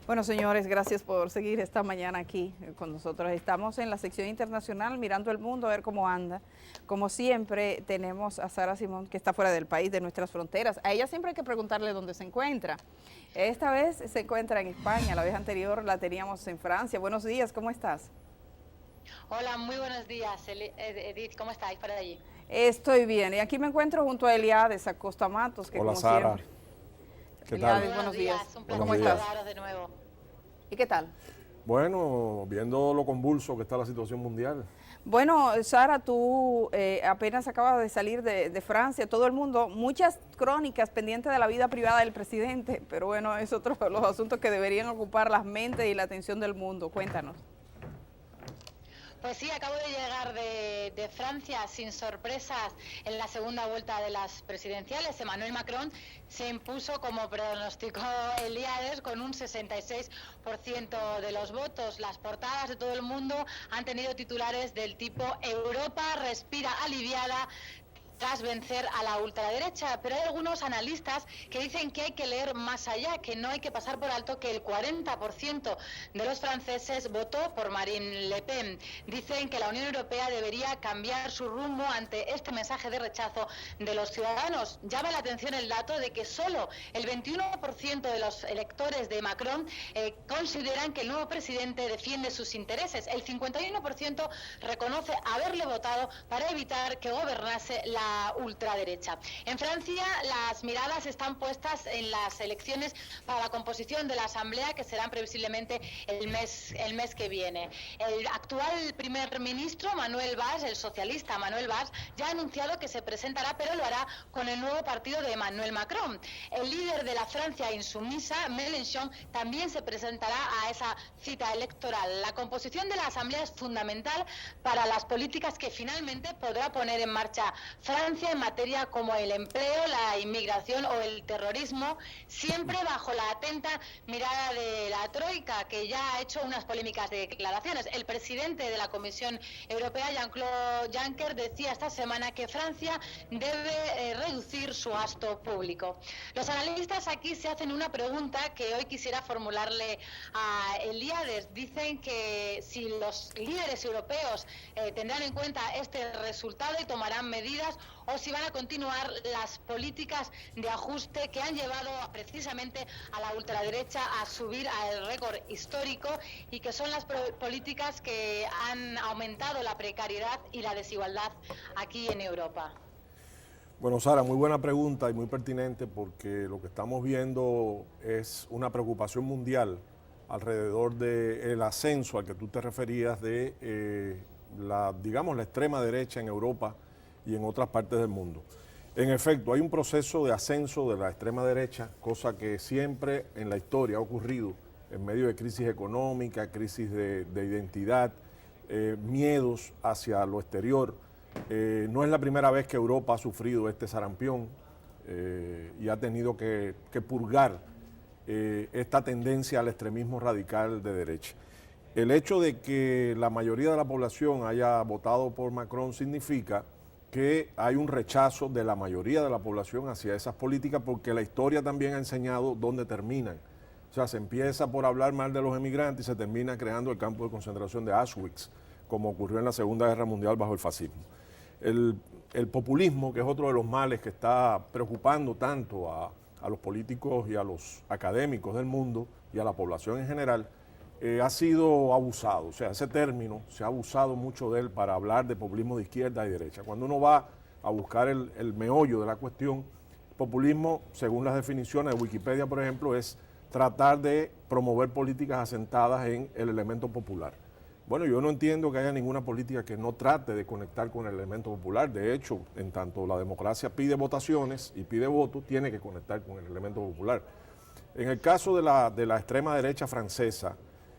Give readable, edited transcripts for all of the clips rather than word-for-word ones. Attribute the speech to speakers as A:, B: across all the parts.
A: Bueno, señores, gracias por seguir esta mañana aquí con nosotros. Estamos en la sección internacional mirando el mundo a ver cómo anda. Como siempre, tenemos a Sara Simón, que está fuera del país, de nuestras fronteras. A ella siempre hay que preguntarle dónde se encuentra. Esta vez se encuentra en España, la vez anterior la teníamos en Francia. Buenos días, ¿cómo estás?
B: Hola, muy buenos días, Edith, ¿cómo estáis por allí?
A: Estoy bien, y aquí me encuentro junto a Eliades Acosta Matos, que
C: Hola
A: como
C: Sara,
A: siempre.
C: ¿qué tal?
A: Eliades,
B: Muy
A: buenos
B: buenos
A: días.
B: días, un
A: ¿Cómo
B: placer
C: días.
A: estás?
B: saludaros de nuevo.
A: ¿Y qué tal?
C: Bueno, viendo lo convulso que está la situación mundial.
A: Bueno, Sara, tú apenas acabas de salir de Francia, todo el mundo, muchas crónicas pendientes de la vida privada del presidente, pero bueno, es otro de los asuntos que deberían ocupar las mentes y la atención del mundo. Cuéntanos.
B: Pues sí, acabo de llegar de Francia sin sorpresas en la segunda vuelta de las presidenciales. Emmanuel Macron se impuso como pronosticó Eliades con un 66% de los votos. Las portadas de todo el mundo han tenido titulares del tipo Europa respira aliviada tras vencer a la ultraderecha, pero hay algunos analistas que dicen que hay que leer más allá, que no hay que pasar por alto que el 40% de los franceses votó por Marine Le Pen. Dicen que la Unión Europea debería cambiar su rumbo ante este mensaje de rechazo de los ciudadanos. Llama la atención el dato de que solo el 21% de los electores de Macron consideran que el nuevo presidente defiende sus intereses. El 51% reconoce haberle votado para evitar que gobernase la ultraderecha. En Francia, las miradas están puestas en las elecciones para la composición de la Asamblea, que serán previsiblemente el mes que viene. El actual primer ministro, Manuel Valls, el socialista Manuel Valls, ya ha anunciado que se presentará, pero lo hará con el nuevo partido de Emmanuel Macron. El líder de la Francia insumisa, Mélenchon, también se presentará a esa cita electoral. La composición de la Asamblea es fundamental para las políticas que finalmente podrá poner en marcha Francia en materia como el empleo, la inmigración o el terrorismo, siempre bajo la atenta mirada de la Troika, que ya ha hecho unas polémicas declaraciones. El presidente de la Comisión Europea, Jean-Claude Juncker, decía esta semana que Francia debe reducir su gasto público. Los analistas aquí se hacen una pregunta que hoy quisiera formularle a Eliades. Dicen que si los líderes europeos tendrán en cuenta este resultado y tomarán medidas, o si van a continuar las políticas de ajuste que han llevado precisamente a la ultraderecha a subir al récord histórico y que son las políticas que han aumentado la precariedad y la desigualdad aquí en Europa.
C: Bueno Sara, muy buena pregunta y muy pertinente porque lo que estamos viendo es una preocupación mundial alrededor del ascenso al que tú te referías de digamos, la extrema derecha en Europa y en otras partes del mundo. En efecto, hay un proceso de ascenso de la extrema derecha, cosa que siempre en la historia ha ocurrido en medio de crisis económica, crisis de identidad, miedos hacia lo exterior. No es la primera vez que Europa ha sufrido este sarampión y ha tenido que purgar esta tendencia al extremismo radical de derecha. El hecho de que la mayoría de la población haya votado por Macron significa que hay un rechazo de la mayoría de la población hacia esas políticas porque la historia también ha enseñado dónde terminan. O sea, se empieza por hablar mal de los emigrantes y se termina creando el campo de concentración de Auschwitz, como ocurrió en la Segunda Guerra Mundial bajo el fascismo. El populismo, que es otro de los males que está preocupando tanto a los políticos y a los académicos del mundo y a la población en general, ha sido abusado. O sea, ese término se ha abusado mucho de él para hablar de populismo de izquierda y derecha. Cuando uno va a buscar el meollo de la cuestión, populismo, según las definiciones de Wikipedia, por ejemplo, es tratar de promover políticas asentadas en el elemento popular. Bueno, yo no entiendo que haya ninguna política que no trate de conectar con el elemento popular. De hecho, en tanto la democracia pide votaciones y pide votos, tiene que conectar con el elemento popular. En el caso de la extrema derecha francesa,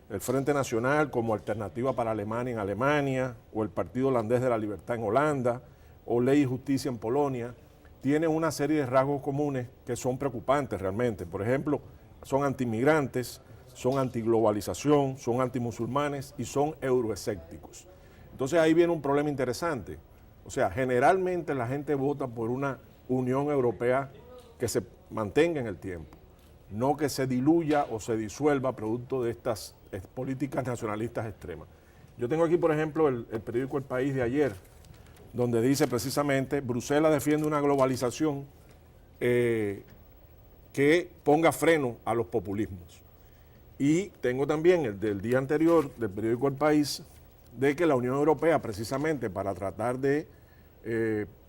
C: el Frente Nacional como alternativa para Alemania en Alemania, o el Partido Holandés de la Libertad en Holanda, o Ley y Justicia en Polonia, tienen una serie de rasgos comunes que son preocupantes realmente. Por ejemplo, son antiinmigrantes, son antiglobalización, son antimusulmanes y son euroescépticos. Entonces ahí viene un problema interesante. O sea, generalmente la gente vota por una Unión Europea que se mantenga en el tiempo. no que se diluya o se disuelva producto de estas políticas nacionalistas extremas. Yo tengo aquí, por ejemplo, el periódico El País de ayer, donde dice precisamente, Bruselas defiende una globalización que ponga freno a los populismos. Y tengo también el del día anterior del periódico El País, de que la Unión Europea, precisamente para tratar de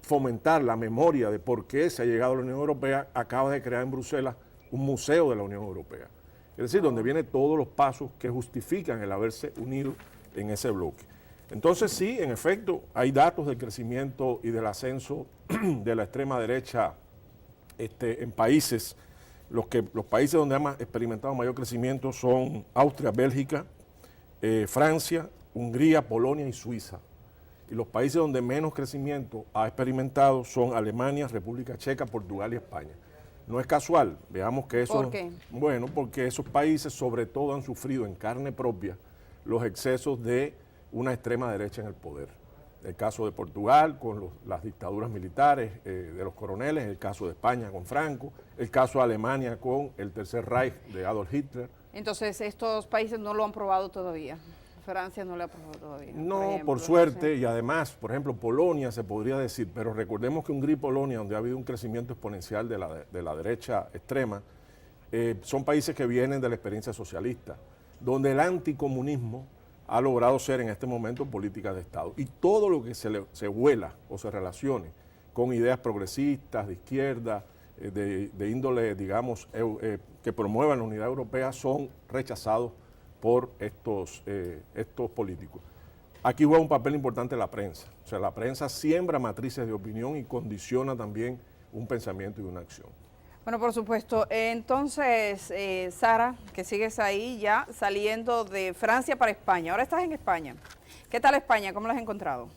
C: fomentar la memoria de por qué se ha llegado a la Unión Europea, acaba de crear en Bruselas un museo de la Unión Europea. Es decir, donde vienen todos los pasos que justifican el haberse unido en ese bloque. Entonces sí, en efecto, hay datos del crecimiento y del ascenso de la extrema derecha en países. Los países donde han experimentado mayor crecimiento son Austria, Bélgica, Francia, Hungría, Polonia y Suiza. Y los países donde menos crecimiento ha experimentado son Alemania, República Checa, Portugal y España. No es casual, veamos que eso...
A: ¿Por qué?
C: Bueno, porque esos países sobre todo han sufrido en carne propia los excesos de una extrema derecha en el poder. El caso de Portugal con las dictaduras militares de los coroneles, el caso de España con Franco, el caso de Alemania con el Tercer Reich de Adolf Hitler.
A: Entonces estos países no lo han probado todavía. Francia no lo ha probado todavía.
C: No, por suerte, y además, por ejemplo, Polonia se podría decir, pero recordemos que Hungría y Polonia, donde ha habido un crecimiento exponencial de la derecha extrema, son países que vienen de la experiencia socialista, donde el anticomunismo ha logrado ser en este momento política de Estado. Y todo lo que se huela o se relacione con ideas progresistas, de izquierda, de índole, digamos, que promuevan la unidad europea, son rechazados por estos políticos. Aquí juega un papel importante la prensa. O sea, la prensa siembra matrices de opinión y condiciona también un pensamiento y una acción.
A: Bueno, por supuesto. Entonces, Sara, que sigues ahí ya saliendo de Francia para España. Ahora estás en España. ¿Qué tal España? ¿Cómo lo has encontrado?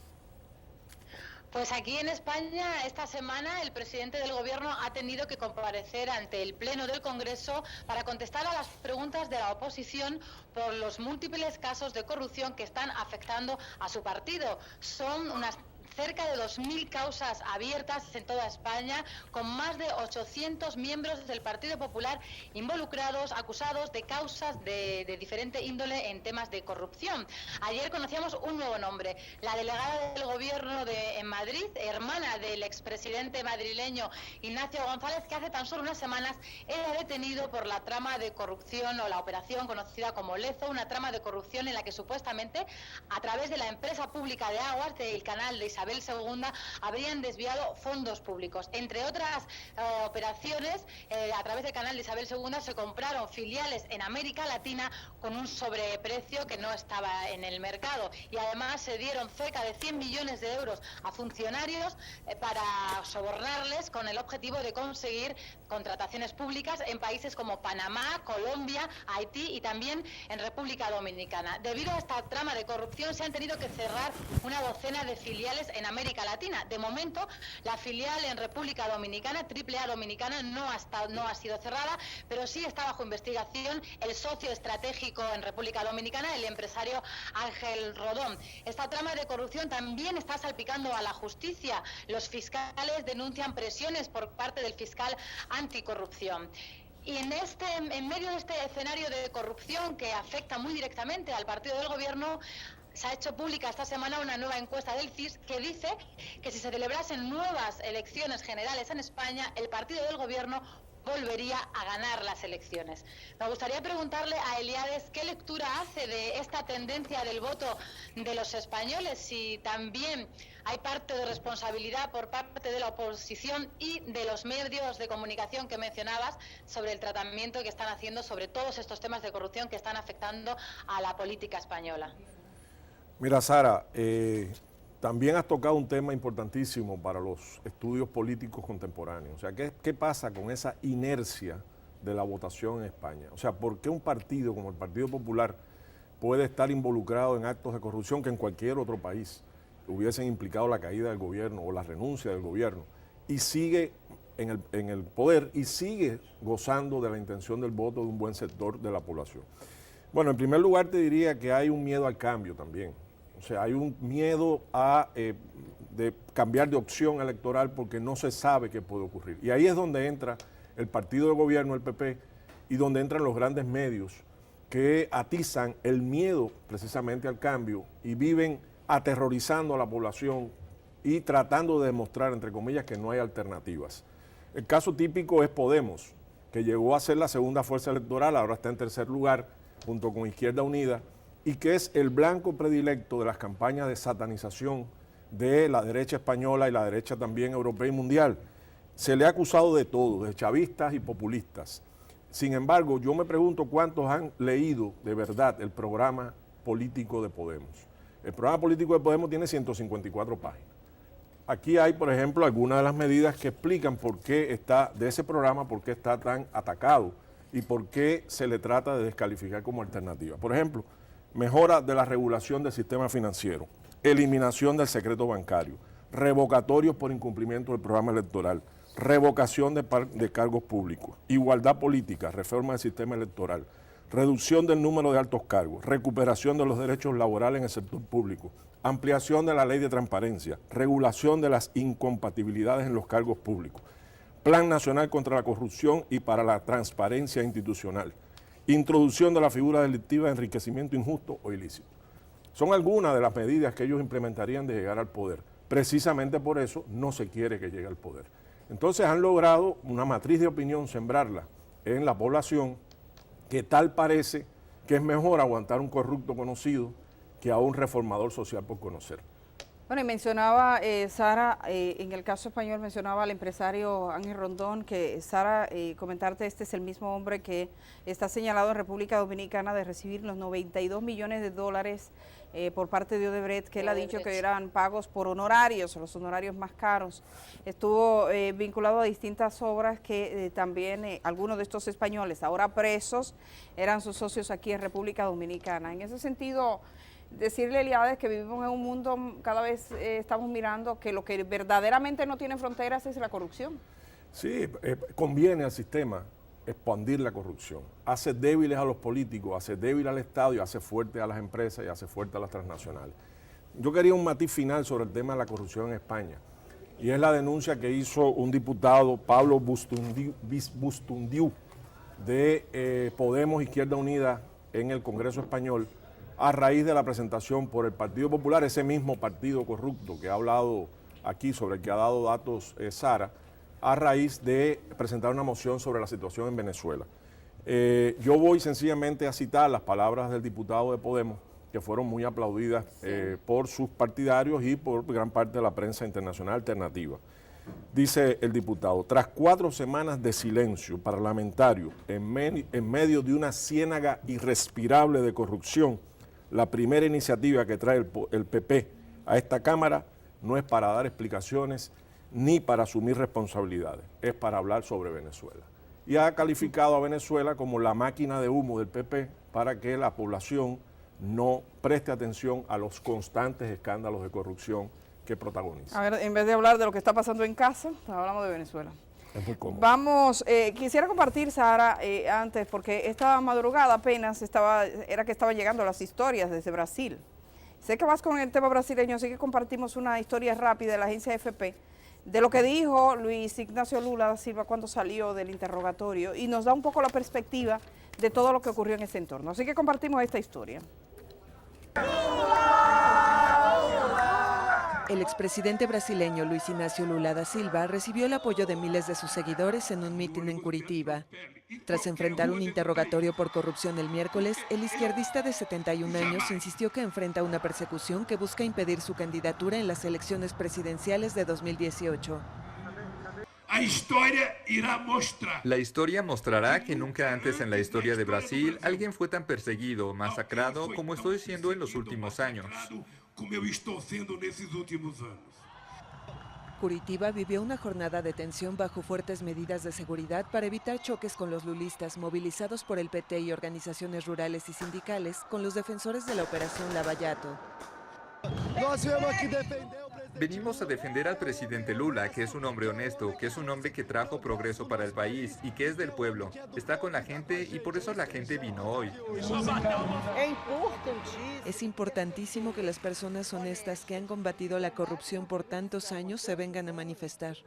B: Pues aquí en España, esta semana, el presidente del Gobierno ha tenido que comparecer ante el Pleno del Congreso para contestar a las preguntas de la oposición por los múltiples casos de corrupción que están afectando a su partido. Son unas cerca de 2.000 causas abiertas en toda España, con más de 800 miembros del Partido Popular involucrados, acusados de causas de diferente índole en temas de corrupción. Ayer conocíamos un nuevo nombre, la delegada del Gobierno en Madrid, hermana del expresidente madrileño Ignacio González, que hace tan solo unas semanas era detenido por la trama de corrupción o la operación conocida como Lezo, una trama de corrupción en la que supuestamente a través de la empresa pública de aguas del canal de Isabel II habrían desviado fondos públicos. Entre otras operaciones, a través del canal de Isabel II se compraron filiales en América Latina con un sobreprecio que no estaba en el mercado, y además se dieron cerca de 100 millones de euros a funcionarios para sobornarles con el objetivo de conseguir contrataciones públicas en países como Panamá, Colombia, Haití y también en República Dominicana. Debido a esta trama de corrupción se han tenido que cerrar una docena de filiales en América Latina. De momento, la filial en República Dominicana, AAA Dominicana, no ha sido cerrada, pero sí está bajo investigación el socio estratégico en República Dominicana, el empresario Ángel Rodón. Esta trama de corrupción también está salpicando a la justicia. Los fiscales denuncian presiones por parte del fiscal anticorrupción. Y en medio de este escenario de corrupción que afecta muy directamente al partido del Gobierno, se ha hecho pública esta semana una nueva encuesta del CIS que dice que si se celebrasen nuevas elecciones generales en España, el partido del Gobierno volvería a ganar las elecciones. Me gustaría preguntarle a Eliades qué lectura hace de esta tendencia del voto de los españoles, si también hay parte de responsabilidad por parte de la oposición y de los medios de comunicación que mencionabas sobre el tratamiento que están haciendo sobre todos estos temas de corrupción que están afectando a la política española.
C: Mira, Sara, también has tocado un tema importantísimo para los estudios políticos contemporáneos. O sea, ¿qué pasa con esa inercia de la votación en España? O sea, ¿por qué un partido como el Partido Popular puede estar involucrado en actos de corrupción que en cualquier otro país hubiesen implicado la caída del gobierno o la renuncia del gobierno, y sigue en el poder y sigue gozando de la intención del voto de un buen sector de la población? Bueno, en primer lugar te diría que hay un miedo al cambio también. O sea, hay un miedo de cambiar de opción electoral porque no se sabe qué puede ocurrir. Y ahí es donde entra el partido de gobierno, el PP, y donde entran los grandes medios que atizan el miedo precisamente al cambio y viven aterrorizando a la población y tratando de demostrar, entre comillas, que no hay alternativas. El caso típico es Podemos, que llegó a ser la segunda fuerza electoral, ahora está en tercer lugar, junto con Izquierda Unida, y que es el blanco predilecto de las campañas de satanización de la derecha española y la derecha también europea y mundial. Se le ha acusado de todo, de chavistas y populistas. Sin embargo, yo me pregunto cuántos han leído de verdad el programa político de Podemos. El programa político de Podemos tiene 154 páginas. Aquí hay, por ejemplo, algunas de las medidas que explican por qué está, de ese programa, por qué está tan atacado y por qué se le trata de descalificar como alternativa. Por ejemplo, mejora de la regulación del sistema financiero, eliminación del secreto bancario, revocatorios por incumplimiento del programa electoral, revocación de cargos públicos, igualdad política, reforma del sistema electoral, reducción del número de altos cargos, recuperación de los derechos laborales en el sector público, ampliación de la ley de transparencia, regulación de las incompatibilidades en los cargos públicos, Plan Nacional contra la Corrupción y para la Transparencia Institucional, introducción de la figura delictiva de enriquecimiento injusto o ilícito. Son algunas de las medidas que ellos implementarían de llegar al poder. Precisamente por eso no se quiere que llegue al poder. Entonces han logrado una matriz de opinión, sembrarla en la población, que tal parece que es mejor aguantar un corrupto conocido que a un reformador social por conocer.
A: Bueno, y mencionaba Sara, en el caso español mencionaba al empresario Ángel Rondón, que Sara, comentarte, este es el mismo hombre que está señalado en República Dominicana de recibir los 92 millones de dólares por parte de Odebrecht, que él ha dicho que eran pagos por honorarios, los honorarios más caros. Estuvo vinculado a distintas obras que también algunos de estos españoles, ahora presos, eran sus socios aquí en República Dominicana. En ese sentido, decirle, Eliades, que vivimos en un mundo, cada vez estamos mirando que lo que verdaderamente no tiene fronteras es la corrupción.
C: Sí, conviene al sistema expandir la corrupción. Hace débiles a los políticos, hace débil al Estado y hace fuerte a las empresas y hace fuerte a las transnacionales. Yo quería un matiz final sobre el tema de la corrupción en España, y es la denuncia que hizo un diputado, Pablo Bustundiu, de Podemos Izquierda Unida en el Congreso Español, a raíz de la presentación por el Partido Popular, ese mismo partido corrupto que ha hablado aquí, sobre el que ha dado datos Sara, a raíz de presentar una moción sobre la situación en Venezuela. Yo voy sencillamente a citar las palabras del diputado de Podemos, que fueron muy aplaudidas por sus partidarios y por gran parte de la prensa internacional alternativa. Dice el diputado: tras 4 semanas de silencio parlamentario en medio de una ciénaga irrespirable de corrupción, la primera iniciativa que trae el PP a esta Cámara no es para dar explicaciones ni para asumir responsabilidades, es para hablar sobre Venezuela. Y ha calificado a Venezuela como la máquina de humo del PP para que la población no preste atención a los constantes escándalos de corrupción que protagoniza.
A: A ver, en vez de hablar de lo que está pasando en casa, hablamos de Venezuela.
C: Es muy cómodo.
A: Vamos, quisiera compartir, Sara, antes, porque esta madrugada apenas era que estaban llegando las historias desde Brasil. Sé que vas con el tema brasileño, así que compartimos una historia rápida de la agencia AFP, de lo que dijo Luis Ignacio Lula da Silva cuando salió del interrogatorio, y nos da un poco la perspectiva de todo lo que ocurrió en ese entorno. Así que compartimos esta historia.
D: El expresidente brasileño Luis Ignacio Lula da Silva recibió el apoyo de miles de sus seguidores en un mitin en Curitiba. Tras enfrentar un interrogatorio por corrupción el miércoles, el izquierdista de 71 años insistió que enfrenta una persecución que busca impedir su candidatura en las elecciones presidenciales de 2018.
E: La historia mostrará que nunca antes en la historia de Brasil alguien fue tan perseguido, masacrado como estoy siendo en los últimos años.
D: Curitiba vivió una jornada de tensión bajo fuertes medidas de seguridad para evitar choques con los lulistas movilizados por el PT y organizaciones rurales y sindicales con los defensores de la Operación Lava-Jato.
E: Venimos a defender al presidente Lula, que es un hombre honesto, que es un hombre que trajo progreso para el país y que es del pueblo. Está con la gente y por eso la gente vino hoy.
D: Es importantísimo que las personas honestas que han combatido la corrupción por tantos años se vengan a manifestar.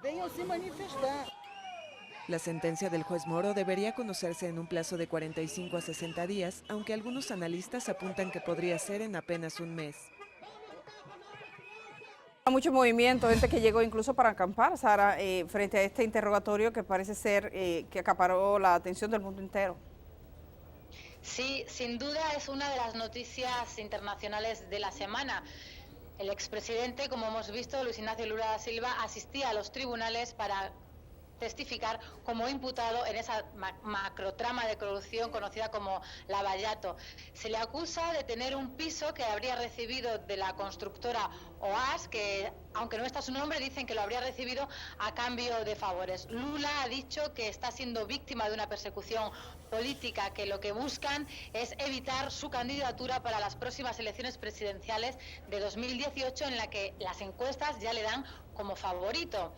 D: La sentencia del juez Moro debería conocerse en un plazo de 45 a 60 días, aunque algunos analistas apuntan que podría ser en apenas un mes.
A: Mucho movimiento, gente que llegó incluso para acampar, Sara, frente a este interrogatorio que parece ser que acaparó la atención del mundo entero.
B: Sí, sin duda es una de las noticias internacionales de la semana. El expresidente, como hemos visto, Luis Ignacio Lula da Silva, asistía a los tribunales para testificar como imputado en esa macrotrama de corrupción conocida como Lavallato. Se le acusa de tener un piso que habría recibido de la constructora OAS, que aunque no está su nombre, dicen que lo habría recibido a cambio de favores. Lula ha dicho que está siendo víctima de una persecución política, que lo que buscan es evitar su candidatura para las próximas elecciones presidenciales de 2018, en la que las encuestas ya le dan como favorito.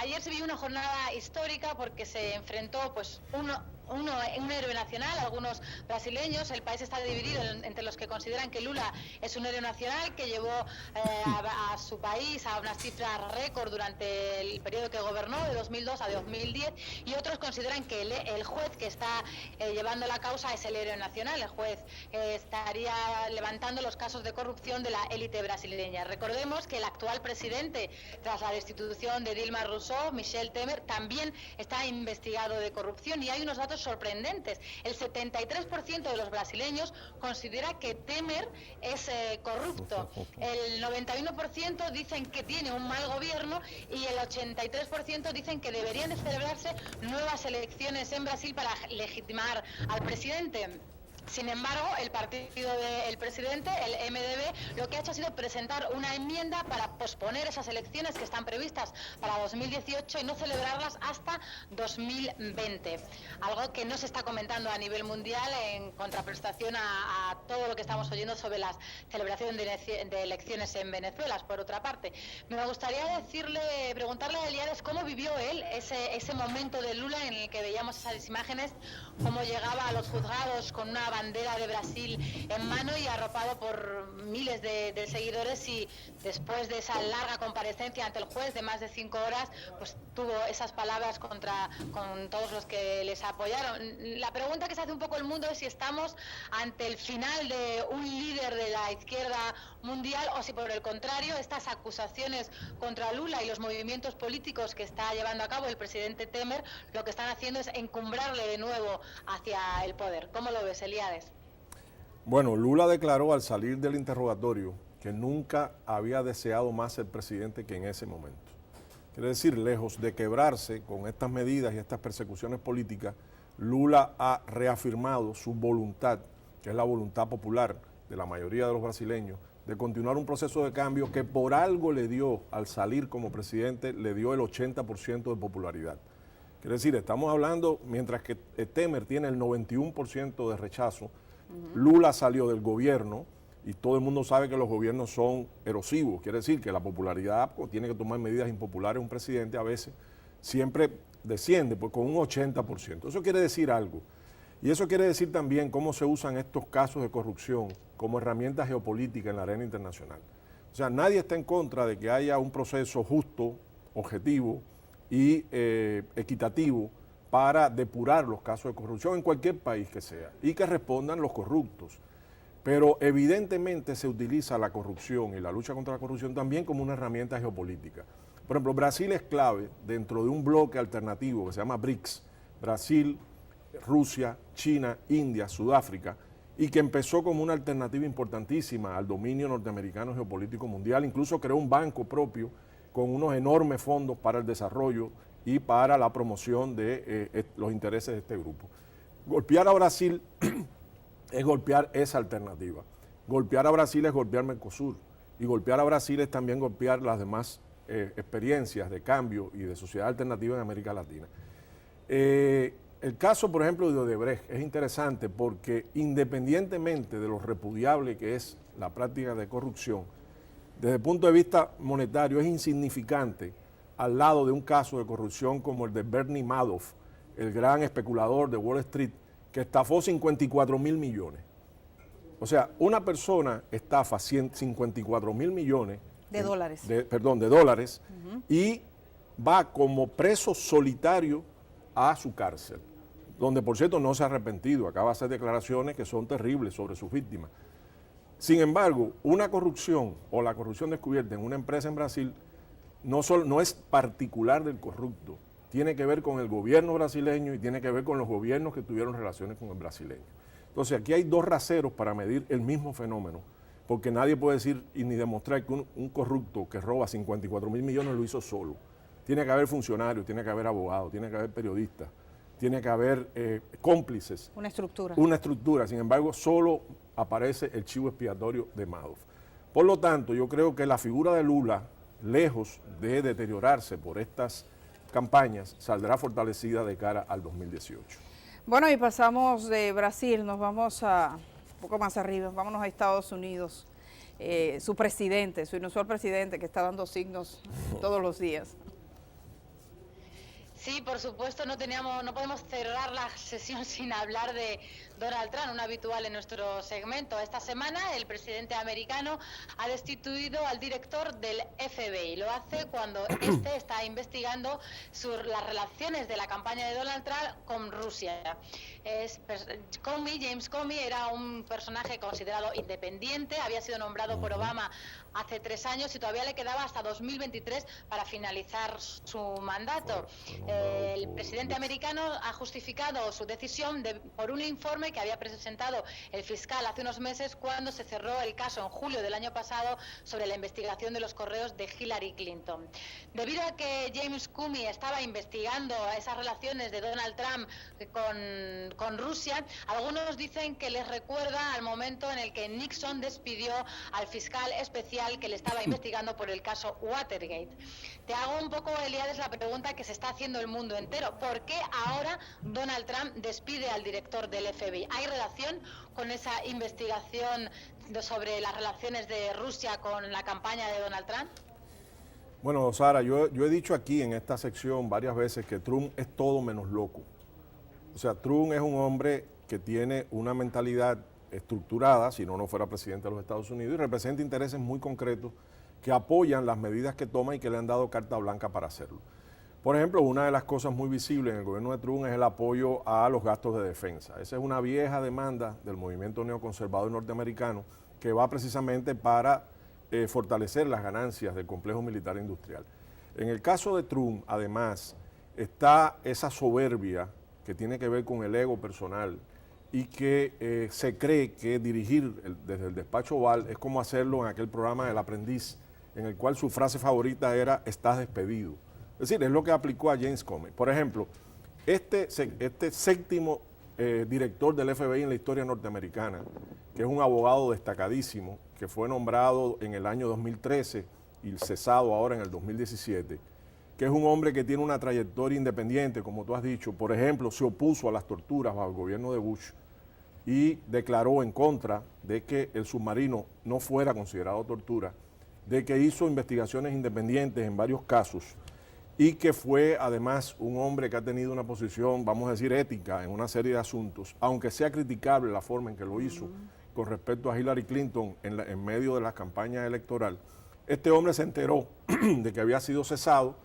B: Ayer se vivió una jornada histórica porque se enfrentó pues un héroe nacional, algunos brasileños. El país está dividido entre los que consideran que Lula es un héroe nacional que llevó a su país a unas cifras récord durante el periodo que gobernó, de 2002 a 2010, y otros consideran que el juez que está llevando la causa es el héroe nacional. El juez estaría levantando los casos de corrupción de la élite brasileña. Recordemos que el actual presidente, tras la destitución de Dilma Rousseff, Michel Temer, también está investigado de corrupción, y hay unos datos sorprendentes. El 73% de los brasileños considera que Temer es corrupto. El 91% dicen que tiene un mal gobierno y el 83% dicen que deberían de celebrarse nuevas elecciones en Brasil para legitimar al presidente. Sin embargo, el partido del presidente, el MDB, lo que ha hecho ha sido presentar una enmienda para posponer esas elecciones que están previstas para 2018 y no celebrarlas hasta 2020. Algo que no se está comentando a nivel mundial en contraprestación a todo lo que estamos oyendo sobre la celebración de elecciones en Venezuela. Por otra parte, me gustaría preguntarle a Eliades cómo vivió él ese momento de Lula en el que veíamos esas imágenes, cómo llegaba a los juzgados con una bandera de Brasil en mano y arropado por miles de seguidores, y después de esa larga comparecencia ante el juez de más de 5 horas, pues tuvo esas palabras con todos los que les apoyaron. La pregunta que se hace un poco el mundo es si estamos ante el final de un líder de la izquierda mundial o si por el contrario estas acusaciones contra Lula y los movimientos políticos que está llevando a cabo el presidente Temer lo que están haciendo es encumbrarle de nuevo hacia el poder. ¿Cómo lo ves, Eliades?
C: Bueno, Lula declaró al salir del interrogatorio que nunca había deseado más ser presidente que en ese momento. Quiere decir, lejos de quebrarse con estas medidas y estas persecuciones políticas, Lula ha reafirmado su voluntad, que es la voluntad popular de la mayoría de los brasileños, de continuar un proceso de cambio que por algo le dio, al salir como presidente, le dio el 80% de popularidad. Quiere decir, estamos hablando, mientras que Temer tiene el 91% de rechazo, Lula salió del gobierno y todo el mundo sabe que los gobiernos son erosivos. Quiere decir que la popularidad, pues, tiene que tomar medidas impopulares un presidente, a veces siempre desciende pues, con un 80%. Eso quiere decir algo. Y eso quiere decir también cómo se usan estos casos de corrupción como herramienta geopolítica en la arena internacional. O sea, nadie está en contra de que haya un proceso justo, objetivo y equitativo para depurar los casos de corrupción en cualquier país que sea y que respondan los corruptos. Pero evidentemente se utiliza la corrupción y la lucha contra la corrupción también como una herramienta geopolítica. Por ejemplo, Brasil es clave dentro de un bloque alternativo que se llama BRICS, Brasil, Rusia, China, India, Sudáfrica, y que empezó como una alternativa importantísima al dominio norteamericano geopolítico mundial. Incluso creó un banco propio con unos enormes fondos para el desarrollo y para la promoción de los intereses de este grupo. Golpear a Brasil es golpear esa alternativa. Golpear a Brasil es golpear Mercosur. Y golpear a Brasil es también golpear las demás experiencias de cambio y de sociedad alternativa en América Latina. El caso, por ejemplo, de Odebrecht es interesante porque independientemente de lo repudiable que es la práctica de corrupción, desde el punto de vista monetario es insignificante al lado de un caso de corrupción como el de Bernie Madoff, el gran especulador de Wall Street, que estafó 54.000 millones. O sea, una persona estafa 54.000 millones
A: de dólares.
C: De dólares, y va como preso solitario a su cárcel, donde por cierto no se ha arrepentido, acaba de hacer declaraciones que son terribles sobre sus víctimas. Sin embargo, una corrupción o la corrupción descubierta en una empresa en Brasil no es particular del corrupto, tiene que ver con el gobierno brasileño y tiene que ver con los gobiernos que tuvieron relaciones con el brasileño. Entonces aquí hay dos raseros para medir el mismo fenómeno, porque nadie puede decir y ni demostrar que un corrupto que roba 54.000 millones lo hizo solo. Tiene que haber funcionarios, tiene que haber abogados, tiene que haber periodistas, tiene que haber cómplices.
A: Una estructura.
C: Una estructura, sin embargo, solo aparece el chivo expiatorio de Madoff. Por lo tanto, yo creo que la figura de Lula, lejos de deteriorarse por estas campañas, saldrá fortalecida de cara al 2018.
A: Bueno, y pasamos de Brasil, nos vamos un poco más arriba, vámonos a Estados Unidos. Su presidente, su inusual presidente, que está dando signos todos los días.
B: Sí, por supuesto, no podemos cerrar la sesión sin hablar de Donald Trump, un habitual en nuestro segmento. Esta semana el presidente americano ha destituido al director del FBI. Lo hace cuando este está investigando las relaciones de la campaña de Donald Trump con Rusia. James Comey era un personaje considerado independiente, había sido nombrado por Obama hace 3 años y todavía le quedaba hasta 2023 para finalizar su mandato. El presidente americano ha justificado su decisión por un informe que había presentado el fiscal hace unos meses cuando se cerró el caso en julio del año pasado sobre la investigación de los correos de Hillary Clinton. Debido a que James Comey estaba investigando esas relaciones de Donald Trump con Rusia, algunos dicen que les recuerda al momento en el que Nixon despidió al fiscal especial que le estaba investigando por el caso Watergate. Te hago un poco, Eliades, la pregunta que se está haciendo el mundo entero. ¿Por qué ahora Donald Trump despide al director del FBI? ¿Hay relación con esa investigación sobre las relaciones de Rusia con la campaña de Donald Trump?
C: Bueno, Sara, yo he dicho aquí en esta sección varias veces que Trump es todo menos loco. O sea, Trump es un hombre que tiene una mentalidad estructurada, si no fuera presidente de los Estados Unidos, y representa intereses muy concretos que apoyan las medidas que toma y que le han dado carta blanca para hacerlo. Por ejemplo, una de las cosas muy visibles en el gobierno de Trump es el apoyo a los gastos de defensa. Esa es una vieja demanda del movimiento neoconservador norteamericano que va precisamente para fortalecer las ganancias del complejo militar industrial. En el caso de Trump, además, está esa soberbia que tiene que ver con el ego personal y que se cree que dirigir desde el despacho Oval es como hacerlo en aquel programa El Aprendiz, en el cual su frase favorita era "estás despedido". Es decir, es lo que aplicó a James Comey. Por ejemplo, este séptimo director del FBI en la historia norteamericana, que es un abogado destacadísimo, que fue nombrado en el año 2013 y cesado ahora en el 2017, que es un hombre que tiene una trayectoria independiente, como tú has dicho. Por ejemplo, se opuso a las torturas bajo el gobierno de Bush y declaró en contra de que el submarino no fuera considerado tortura, de que hizo investigaciones independientes en varios casos y que fue además un hombre que ha tenido una posición, vamos a decir, ética en una serie de asuntos, aunque sea criticable la forma en que lo hizo con respecto a Hillary Clinton en medio de la campaña electoral. Este hombre se enteró de que había sido cesado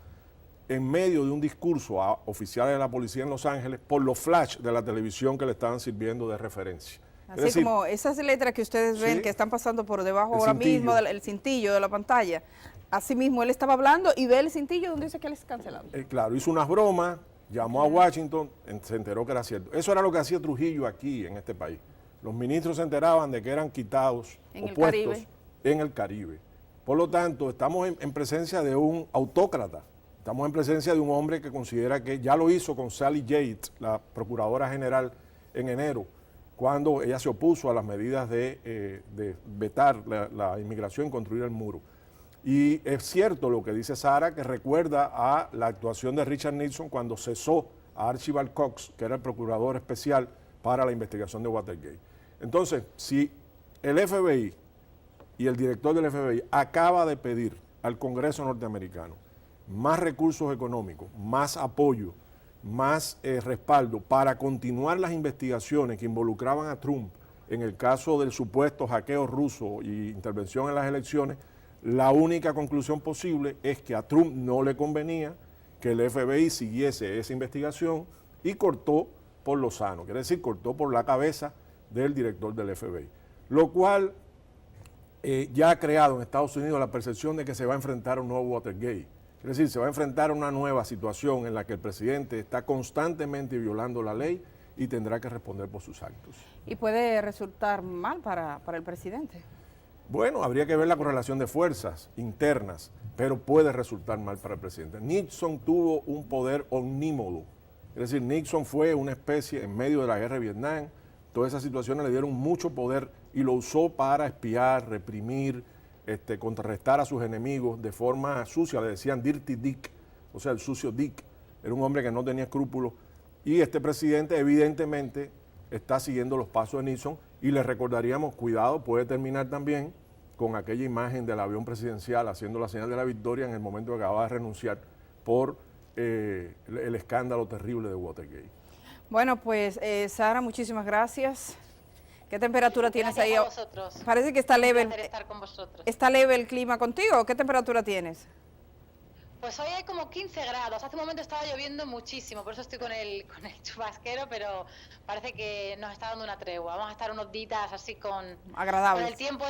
C: en medio de un discurso a oficiales de la policía en Los Ángeles por los flash de la televisión que le estaban sirviendo de referencia.
A: Así decir, como esas letras que ustedes ven, ¿sí?, que están pasando por debajo ahora mismo, el cintillo de la pantalla. Así mismo él estaba hablando y ve el cintillo donde dice que él es cancelado.
C: Claro, hizo unas bromas, llamó a Washington, se enteró que era cierto. Eso era lo que hacía Trujillo aquí en este país. Los ministros se enteraban de que eran quitados o puestos en el Caribe. Por lo tanto, estamos en presencia de un autócrata. Estamos en presencia de un hombre que considera que ya lo hizo con Sally Yates, la procuradora general, en enero, cuando ella se opuso a las medidas de vetar la inmigración y construir el muro. Y es cierto lo que dice Sara, que recuerda a la actuación de Richard Nixon cuando cesó a Archibald Cox, que era el procurador especial para la investigación de Watergate. Entonces, si el FBI y el director del FBI acaba de pedir al Congreso norteamericano más recursos económicos, más apoyo, más respaldo para continuar las investigaciones que involucraban a Trump en el caso del supuesto hackeo ruso y intervención en las elecciones, la única conclusión posible es que a Trump no le convenía que el FBI siguiese esa investigación y cortó por lo sano, quiere decir, cortó por la cabeza del director del FBI, lo cual ya ha creado en Estados Unidos la percepción de que se va a enfrentar a un nuevo Watergate. Es decir, se va a enfrentar a una nueva situación en la que el presidente está constantemente violando la ley y tendrá que responder por sus actos.
A: ¿Y puede resultar mal para el presidente?
C: Bueno, habría que ver la correlación de fuerzas internas, pero puede resultar mal para el presidente. Nixon tuvo un poder omnímodo, es decir, Nixon fue una especie en medio de la guerra de Vietnam, todas esas situaciones le dieron mucho poder y lo usó para espiar, reprimir, contrarrestar a sus enemigos de forma sucia, le decían Dirty Dick, o sea, el sucio Dick, era un hombre que no tenía escrúpulos, y este presidente evidentemente está siguiendo los pasos de Nixon y le recordaríamos, cuidado, puede terminar también con aquella imagen del avión presidencial haciendo la señal de la victoria en el momento que acababa de renunciar por el escándalo terrible de Watergate.
A: Bueno, pues Sara, muchísimas gracias. ¿Qué temperatura tienes ahí?
B: Gracias a vosotros.
A: Parece que está leve.
B: Un placer estar con vosotros.
A: ¿Está leve el clima contigo? ¿Qué temperatura tienes?
B: Pues hoy hay como 15 grados. Hace un momento estaba lloviendo muchísimo, por eso estoy con el chubasquero, pero parece que nos está dando una tregua. Vamos a estar unos días así con el tiempo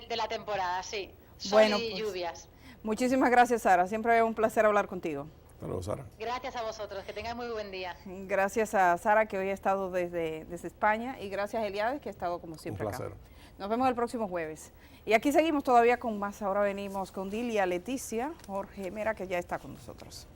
B: de la temporada, sí. Sol y lluvias.
A: Muchísimas gracias, Sara. Siempre es un placer hablar contigo.
C: Hasta luego, Sara.
B: Gracias a vosotros, que tengáis muy buen día.
A: Gracias a Sara, que hoy ha estado desde España, y gracias a Eliades, que ha estado como siempre
C: un placer.
A: acá. Nos vemos el próximo jueves. Y aquí seguimos todavía con más. Ahora venimos con Dilia Leticia Jorge Mera, que ya está con nosotros.